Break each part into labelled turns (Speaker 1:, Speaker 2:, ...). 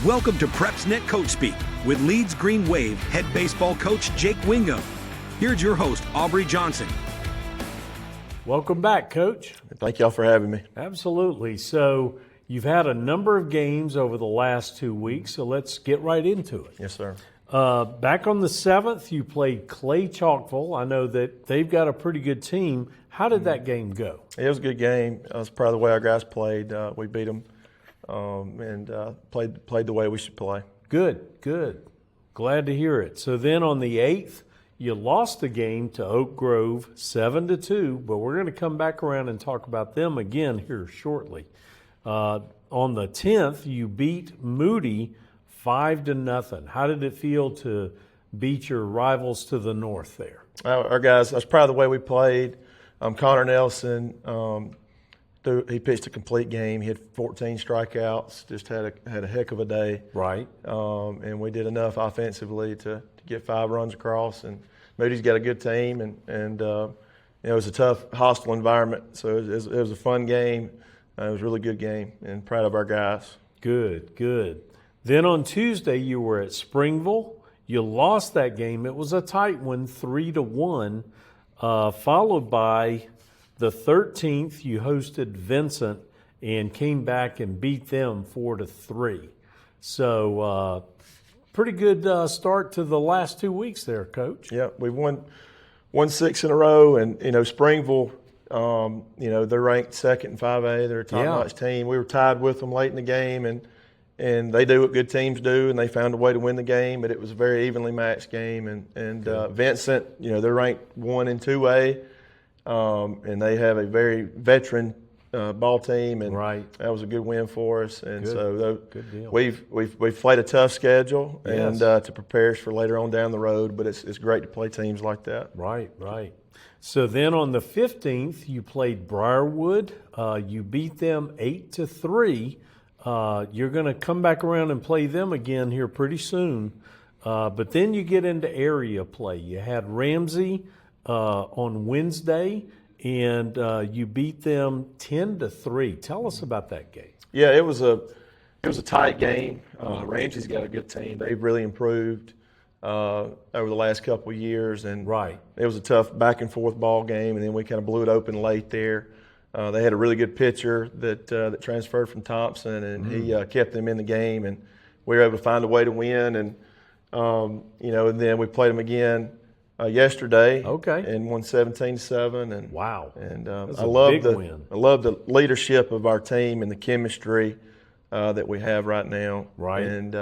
Speaker 1: Welcome to PrepsNet Coach Speak with Leeds Green Wave head baseball coach Jake Wingo. Here's your host, Aubrey Johnson.
Speaker 2: Welcome back, Coach.
Speaker 3: Thank y'all for having me.
Speaker 2: Absolutely. So you've had a number of games over the last 2 weeks, so let's get right into it.
Speaker 3: Yes, sir.
Speaker 2: Back on the 7th, you played Clay Chalkville. I know that they've got a pretty good team. How did that game go?
Speaker 3: It was a good game. I was proud of the way our guys played. We beat them and played the way we should play.
Speaker 2: Good. Glad to hear it. So then on the 8th, you lost the game to Oak Grove 7-2, but we're going to come back around and talk about them again here shortly. On the 10th, you beat Moody 5-0. How did it feel to beat your rivals to the north there?
Speaker 3: Our guys, I was proud of the way we played. Connor Nelson, he pitched a complete game. He had 14 strikeouts, just had a heck of a day.
Speaker 2: Right.
Speaker 3: And we did enough offensively to get 5 runs across. And Moody's got a good team, and it was a tough, hostile environment. So it was a fun game. It was a really good game, and proud of our guys.
Speaker 2: Good. Then on Tuesday, you were at Springville. You lost that game. It was a tight one, 3-1, followed by the 13th, you hosted Vincent and came back and beat them 4-3. So pretty good start to the last 2 weeks there, Coach.
Speaker 3: Yeah, we've won 6 in a row, and Springville, they're ranked second in 5A. They're a top-notch team. We were tied with them late in the game, and they do what good teams do, and they found a way to win the game. But it was a very evenly matched game, and Vincent, they're ranked 1 in 2A. And they have a very veteran ball team, and that was a good win for us. And
Speaker 2: good deal.
Speaker 3: We've played a tough schedule,
Speaker 2: yes,
Speaker 3: and to prepare us for later on down the road. But it's great to play teams like that.
Speaker 2: Right. So then on the 15th, you played Briarwood. You beat them 8-3. You're going to come back around and play them again here pretty soon. But then you get into area play. You had Ramsey on Wednesday, and you beat them 10-3. Tell us about that game.
Speaker 3: Yeah, it was a tight game. Ramsey's got a good team. They've really improved over the last couple of years, and it was a tough back and forth ball game. And then we kind of blew it open late there. They had a really good pitcher that transferred from Thompson, and he kept them in the game, and we were able to find a way to win. And and then we played them again yesterday, and won 17-7. And
Speaker 2: wow!
Speaker 3: And
Speaker 2: I
Speaker 3: love the leadership of our team and the chemistry that we have right now.
Speaker 2: Right.
Speaker 3: And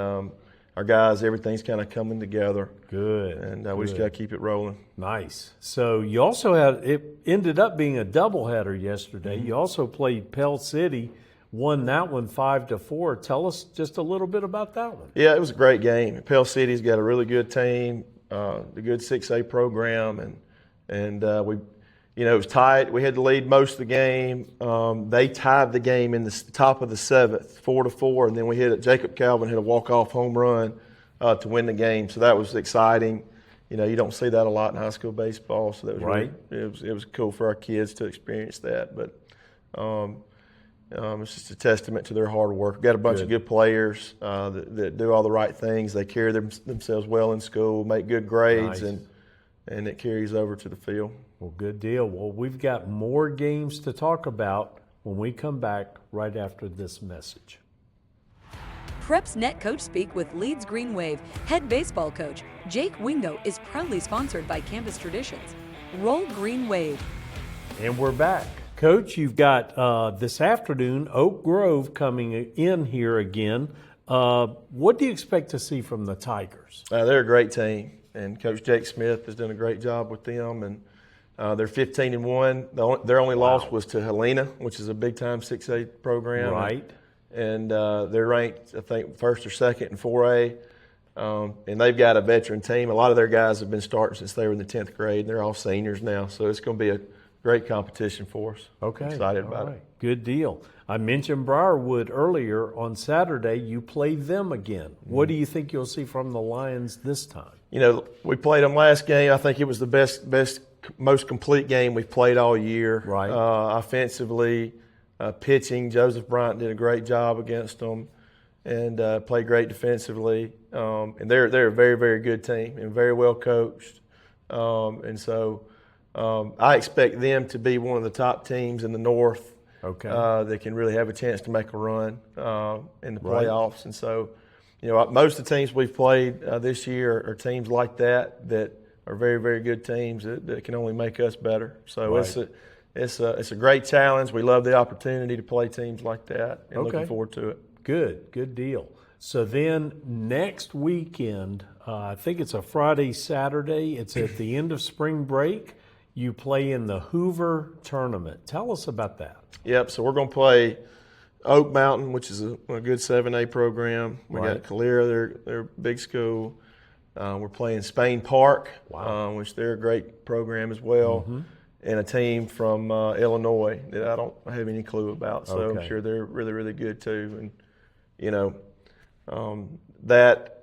Speaker 3: our guys, everything's kind of coming together.
Speaker 2: Good.
Speaker 3: And we just got to keep it rolling.
Speaker 2: Nice. So you also it ended up being a doubleheader yesterday. You also played Pell City, won that one 5-4. Tell us just a little bit about that one.
Speaker 3: Yeah, it was a great game. Pell City's got a really good team. The good 6A program, and we, it was tight. We had the lead most of the game. They tied the game in the top of the 7th, 4-4, and then Jacob Calvin hit a walk-off home run to win the game. So that was exciting. You don't see that a lot in high school baseball. So that was
Speaker 2: right.
Speaker 3: It was cool for our kids to experience that. But it's just a testament to their hard work. We've got a bunch of good players that do all the right things. They carry themselves well in school, make good grades, and it carries over to the field.
Speaker 2: Well, good deal. Well, we've got more games to talk about when we come back right after this message.
Speaker 4: PrepsNet Coach Speak with Leeds Green Wave head baseball coach Jake Wingo is proudly sponsored by Campus Traditions. Roll Green Wave.
Speaker 2: And we're back. Coach, you've got this afternoon Oak Grove coming in here again. What do you expect to see from the Tigers?
Speaker 3: They're a great team, and Coach Jake Smith has done a great job with them. And they're 15-1. Their only loss was to Helena, which is a big-time 6A program.
Speaker 2: Right.
Speaker 3: And they're ranked, I think, 1st or 2nd in 4A. And they've got a veteran team. A lot of their guys have been starting since they were in the 10th grade, and they're all seniors now. So it's going to be a great competition for us.
Speaker 2: Okay.
Speaker 3: Excited about it.
Speaker 2: Good deal. I mentioned Briarwood earlier. On Saturday, you played them again. What do you think you'll see from the Lions this time?
Speaker 3: We played them last game. I think it was the best, most complete game we've played all year.
Speaker 2: Right.
Speaker 3: Offensively, pitching, Joseph Bryant did a great job against them. and play great defensively. And they're a very, very good team and very well coached. And so I expect them to be one of the top teams in the North.
Speaker 2: Okay.
Speaker 3: That can really have a chance to make a run in the playoffs. And so, most of the teams we've played this year are teams like that are very, very good teams that can only make us better. So it's a great challenge. We love the opportunity to play teams like that, and looking forward to it.
Speaker 2: Good deal. So then next weekend, I think it's a Friday, Saturday. It's at the end of spring break. You play in the Hoover tournament. Tell us about that.
Speaker 3: Yep. So we're going to play Oak Mountain, which is a good 7A program. We got Calera, they're a big school. We're playing Spain Park, which they're a great program as well, and a team from Illinois that I don't have any clue about. So I'm sure they're really, really good too. And that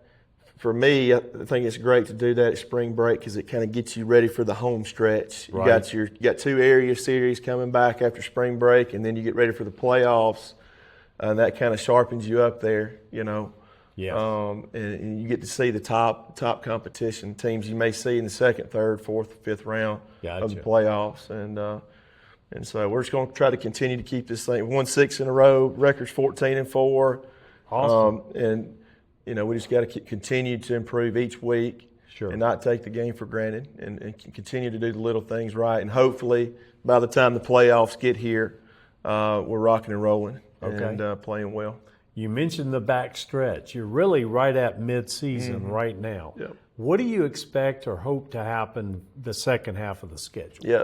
Speaker 3: for me, I think it's great to do that at spring break because it kind of gets you ready for the home stretch. You got 2 area series coming back after spring break, and then you get ready for the playoffs. And that kind of sharpens you up there, and you get to see the top competition teams you may see in the 2nd, 3rd, 4th, 5th round of the playoffs. And so we're just going to try to continue to keep this thing. We won 6 in a row. Record's 14-4.
Speaker 2: Awesome.
Speaker 3: And we just got to continue to improve each week and not take the game for granted, and continue to do the little things right. And hopefully, by the time the playoffs get here, we're rocking and rolling and playing well.
Speaker 2: You mentioned the back stretch. You're really right at midseason right now.
Speaker 3: Yep.
Speaker 2: What do you expect or hope to happen the second half of the schedule?
Speaker 3: Yeah,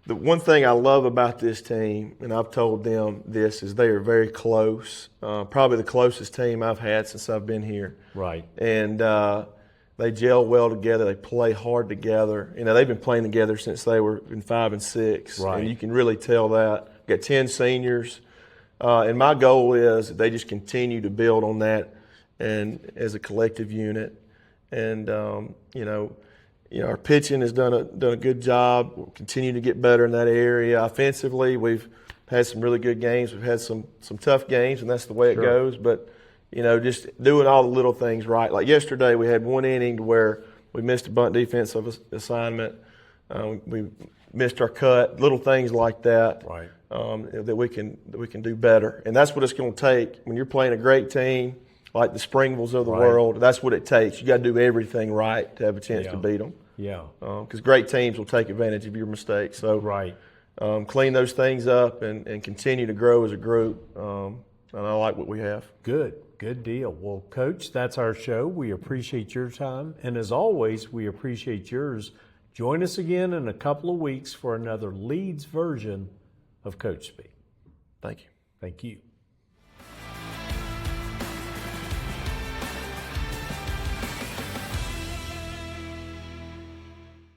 Speaker 3: the one thing I love about this team, and I've told them this, is they are very close. Probably the closest team I've had since I've been here.
Speaker 2: Right.
Speaker 3: And they gel well together. They play hard together. They've been playing together since they were in 5 and 6.
Speaker 2: Right.
Speaker 3: And you can really tell that. Got 10 seniors. And my goal is that they just continue to build on that and as a collective unit. And, our pitching has done a good job. We'll continue to get better in that area. Offensively, we've had some really good games. We've had some tough games, and that's the way it goes. But, just doing all the little things right. Like yesterday, we had 1 inning to where we missed a bunt defensive assignment. We missed our cut, little things like that.
Speaker 2: Right.
Speaker 3: That we can do better. And that's what it's going to take. When you're playing a great team like the Springvilles of the world, that's what it takes. You got to do everything right to have a chance to beat them.
Speaker 2: Yeah.
Speaker 3: Because great teams will take advantage of your mistakes. So clean those things up and continue to grow as a group. And I like what we have.
Speaker 2: Good deal. Well, Coach, that's our show. We appreciate your time. And as always, we appreciate yours. Join us again in a couple of weeks for another Leeds version of Coach Speak.
Speaker 3: Thank you.
Speaker 2: Thank you.